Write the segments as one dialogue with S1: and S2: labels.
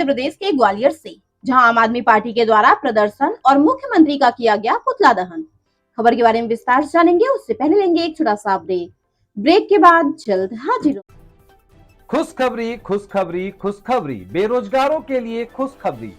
S1: प्रदेश के ग्वालियर से, जहां आम आदमी पार्टी के द्वारा प्रदर्शन और मुख्यमंत्री का किया गया पुतला दहन। खबर के बारे में विस्तार से जानेंगे, उससे पहले लेंगे एक छोटा सा ब्रेक के बाद जल्द हाजिर।
S2: खुशखबरी खुशखबरी खुशखबरी, बेरोजगारों के लिए खुशखबरी।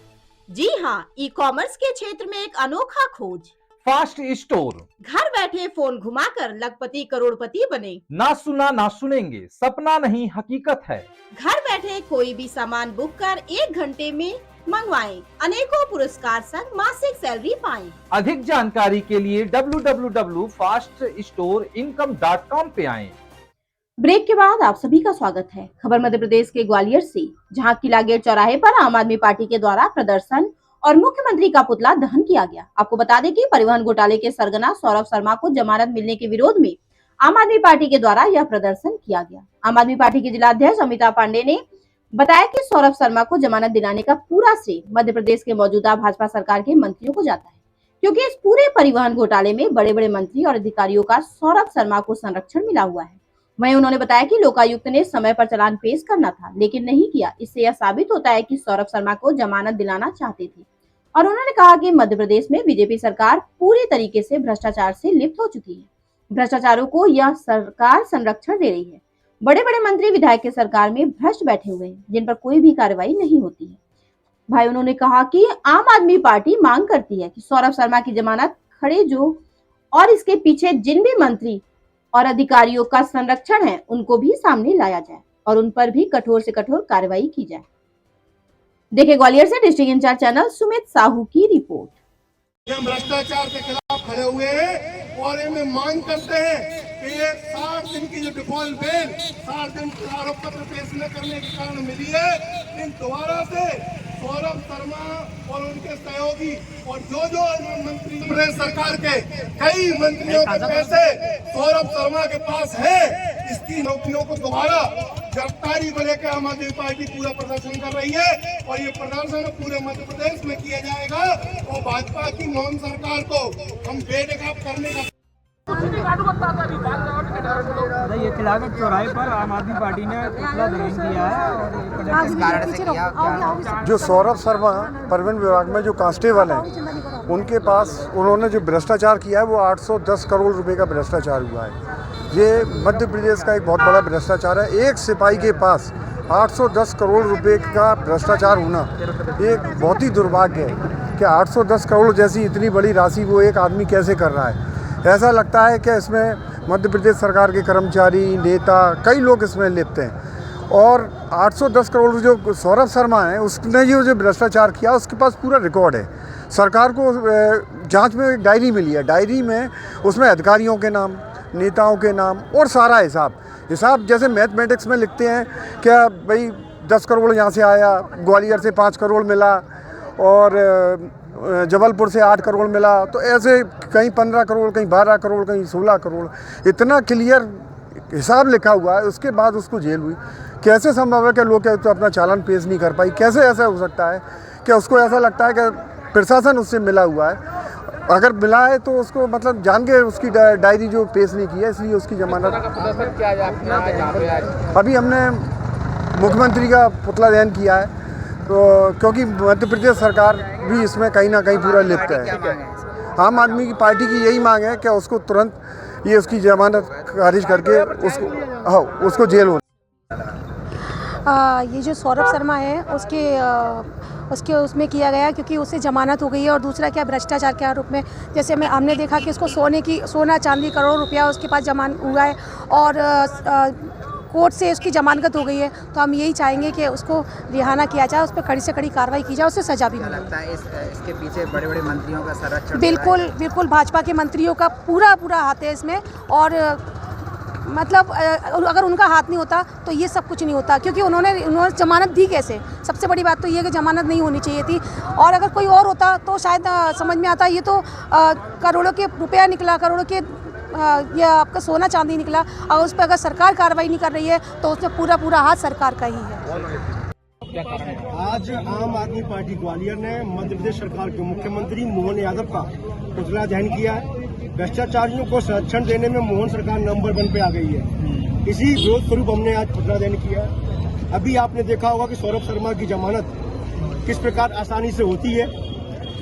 S1: जी हाँ, ई कॉमर्स के क्षेत्र में एक अनोखा खोज।
S2: फास्ट स्टोर,
S1: घर बैठे फोन घुमाकर लखपति करोड़पति बने।
S2: ना सुना ना सुनेंगे, सपना नहीं हकीकत है।
S1: घर बैठे कोई भी सामान बुक कर 1 घंटे में मंगवाएं, अनेकों पुरस्कार संग मासिक सैलरी पाएं।
S2: अधिक जानकारी के लिए www.faststoreincome.com पे आएं।
S1: ब्रेक के बाद आप सभी का स्वागत है। खबर मध्य प्रदेश के ग्वालियर से, जहां किला गेट चौराहे पर आम आदमी पार्टी के द्वारा प्रदर्शन और मुख्यमंत्री का पुतला दहन किया गया। आपको बता दें कि परिवहन घोटाले के सरगना सौरभ शर्मा को जमानत मिलने के विरोध में आम आदमी पार्टी के द्वारा यह प्रदर्शन किया गया। आम आदमी पार्टी के जिलाध्यक्ष अमिताभ पांडे ने बताया कि सौरभ शर्मा को जमानत दिलाने का पूरा श्रेय मध्य प्रदेश के मौजूदा भाजपा सरकार के मंत्रियों को जाता है, क्योंकि इस पूरे परिवहन घोटाले में बड़े बड़े मंत्री और अधिकारियों का सौरभ शर्मा को संरक्षण मिला हुआ है। वहीं उन्होंने बताया कि लोकायुक्त ने समय पर चालान पेश करना था, लेकिन नहीं किया। इससे यह साबित होता है कि सौरभ शर्मा को जमानत दिलाना चाहते थे। और उन्होंने कहा कि मध्य प्रदेश में बीजेपी सरकार पूरी तरीके से भ्रष्टाचार से लिप्त हो चुकी है। भ्रष्टाचारों को यह सरकार संरक्षण दे रही है। बड़े बड़े मंत्री विधायक के सरकार में भ्रष्ट बैठे हुए हैं, जिन पर कोई भी कार्रवाई नहीं होती है। भाई उन्होंने कहा कि आम आदमी पार्टी मांग करती है कि सौरभ शर्मा की जमानत खड़े जो और इसके पीछे जिन भी मंत्री और अधिकारियों का संरक्षण है, उनको भी सामने लाया जाए और उन पर भी कठोर से कठोर कार्रवाई की जाए। देखिए ग्वालियर से district incharge channel Sumit Sahu की रिपोर्ट।
S3: हम भ्रष्टाचार के खिलाफ खड़े हुए हैं और इनमें मांग करते हैं कि ये 60 दिन की जो डिफॉल्ट बेल 60 दिन आरोप पत्र पेश न करने के कारण मिली है, इन दोबारा से सौरभ शर्मा और उनके सहयोगी और जो मंत्री प्रदेश सरकार के कई मंत्रियों के पैसे सौरभ शर्मा के पास है, इसकी नौकरियों को दोबारा गिरफ्तारी को लेकर आम आदमी पार्टी पूरा प्रदर्शन कर रही है और ये प्रदर्शन पूरे मध्य प्रदेश में किया जाएगा और भाजपा की मौन सरकार को हम बेनकाब करने का।
S4: ये किला गेट चौराहे पर आम आदमी पार्टी ने पुतला दहन किया है और किस कारण से किया?
S5: जो सौरभ शर्मा परिवहन विभाग में जो कांस्टेबल हैं, उनके पास उन्होंने जो भ्रष्टाचार किया है वो 810 करोड़ रुपए का भ्रष्टाचार हुआ है। ये मध्य प्रदेश का एक बहुत बड़ा भ्रष्टाचार है। एक सिपाही के पास 810 करोड़ रुपए का भ्रष्टाचार होना एक बहुत ही दुर्भाग्य है कि 810 करोड़ जैसी इतनी बड़ी राशि वो एक आदमी कैसे कर रहा है। ऐसा लगता है कि इसमें मध्य प्रदेश सरकार के कर्मचारी, नेता, कई लोग इसमें लिप्त हैं। और 810 करोड़ जो सौरभ शर्मा है, उसने जो भ्रष्टाचार किया उसके पास पूरा रिकॉर्ड है। सरकार को जांच में एक डायरी मिली है, डायरी में उसमें अधिकारियों के नाम, नेताओं के नाम और सारा हिसाब जैसे मैथमेटिक्स में लिखते हैं क्या भाई 10 करोड़ यहाँ से आया, ग्वालियर से 5 करोड़ मिला और जबलपुर से 8 करोड़ मिला, तो ऐसे कहीं 15 करोड़, कहीं 12 करोड़, कहीं 16 करोड़, इतना क्लियर हिसाब लिखा हुआ है। उसके बाद उसको जेल हुई। कैसे संभव है कि लोग तो अपना चालान पेश नहीं कर पाई? कैसे ऐसा हो सकता है कि उसको ऐसा लगता है कि प्रशासन उससे मिला हुआ है? अगर मिला है तो उसको मतलब जान के उसकी डायरी जो पेश नहीं की है, इसलिए उसकी जमानत। अभी हमने मुख्यमंत्री का पुतला दहन किया है, तो क्योंकि मध्य प्रदेश सरकार भी इसमें कहीं ना कहीं पूरा लिप्त है। आम आदमी की पार्टी की यही मांग है कि उसको तुरंत ये उसकी जमानत खारिज करके उसको जेल हो।
S6: ये जो सौरभ शर्मा है उसके उसमें किया गया क्योंकि उससे जमानत हो गई है। और दूसरा क्या, भ्रष्टाचार के आरोप में, जैसे हमने देखा कि उसको सोना चांदी करोड़ रुपया उसके पास जमान हुआ है और कोर्ट से उसकी जमानत हो गई है। तो हम यही चाहेंगे कि उसको रिहाना किया जाए, उस पर कड़ी से कड़ी कार्रवाई की जाए, उससे सजा भी मिले।
S4: लगता है इसके पीछे बड़े बड़े मंत्रियों का संरक्षण?
S6: बिल्कुल भाजपा के मंत्रियों का पूरा हाथ है इसमें। और मतलब अगर उनका हाथ नहीं होता तो ये सब कुछ नहीं होता, क्योंकि उन्होंने जमानत दी कैसे? सबसे बड़ी बात तो ये है कि जमानत नहीं होनी चाहिए थी। और अगर कोई और होता तो शायद समझ में आता। ये तो करोड़ों के रुपया निकला, करोड़ों के ये आपका सोना चांदी निकला, और उस पर अगर सरकार कार्रवाई नहीं कर रही है तो उसमें पूरा हाथ सरकार का ही है।
S3: आज आम आदमी पार्टी ग्वालियर ने मध्य प्रदेश सरकार के मुख्यमंत्री मोहन यादव का पुतला दहन किया है। भ्रष्टाचारियों को संरक्षण देने में मोहन सरकार नंबर 1 पे आ गई है। इसी विरोध स्वरूप हमने आज पुतला दहन किया है। अभी आपने देखा होगा कि सौरभ शर्मा की जमानत
S7: किस प्रकार आसानी से होती है।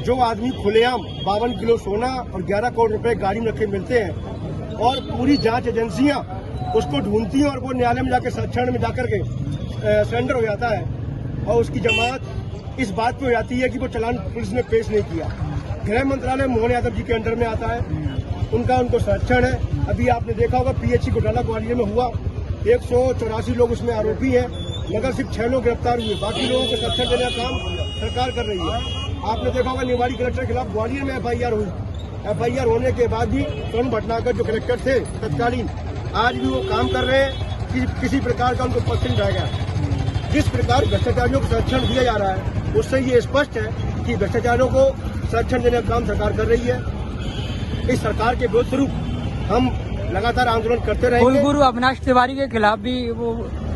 S7: जो आदमी खुलेआम 52 किलो सोना और 11 करोड़ रुपए गाड़ी में रखे मिलते हैं और पूरी जांच एजेंसियां उसको ढूंढती हैं और वो न्यायालय में जाकर संरक्षण में जाकर के सरेंडर हो जाता है और उसकी जमानत इस बात पे हो जाती है कि वो चालान पुलिस ने पेश नहीं किया। गृह मंत्रालय मोहन यादव जी के अंडर में आता है, उनको संरक्षण है। अभी आपने देखा होगा पीएचई घोटाला ग्वालियर में हुआ, 184 लोग उसमें आरोपी हैं, मगर सिर्फ 6 लोग गिरफ्तार हुए, बाकी लोगों को संरक्षण देने का काम सरकार कर रही है। आपने देखा होगा निवाड़ी कलेक्टर के खिलाफ ग्वालियर में एफआईआर हुई, एफआईआर होने के बाद भी सोनू भटनागर जो कलेक्टर थे तत्कालीन, आज भी वो काम कर रहे हैं कि किसी प्रकार का उनको पक्ष नहीं गया। जिस प्रकार भ्रष्टाचारियों को संरक्षण दिया जा रहा है उससे ये स्पष्ट है कि भ्रष्टाचारियों को संरक्षण देने का काम सरकार कर रही है। इस सरकार के विरोध स्वरूप हम लगातार आंदोलन करते रहेंगे।
S4: कुलगुरु अविनाश तिवारी के खिलाफ भी वो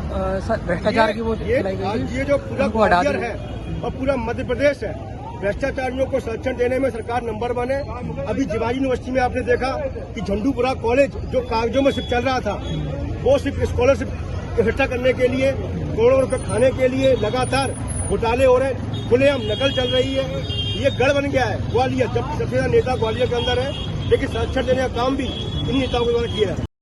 S4: भ्रष्टाचार की वो
S7: ये जो पूरा ग्वालियर है और पूरा मध्य प्रदेश है, भ्रष्टाचारियों को संरक्षण देने में सरकार नंबर 1 है। अभी जिवाजी यूनिवर्सिटी में आपने देखा कि झंडूपुरा कॉलेज जो कागजों में सिर्फ चल रहा था, वो सिर्फ स्कॉलरशिप इकट्ठा करने के लिए, करोड़ों रुपए खाने के लिए लगातार घोटाले हो रहे हैं, खुलेआम नकल चल रही है। ये गढ़ बन गया है ग्वालियर, जबकि सबसे ज्यादा नेता ग्वालियर के अंदर है, लेकिन संरक्षण देने का काम भी इन नेताओं के द्वारा किया है।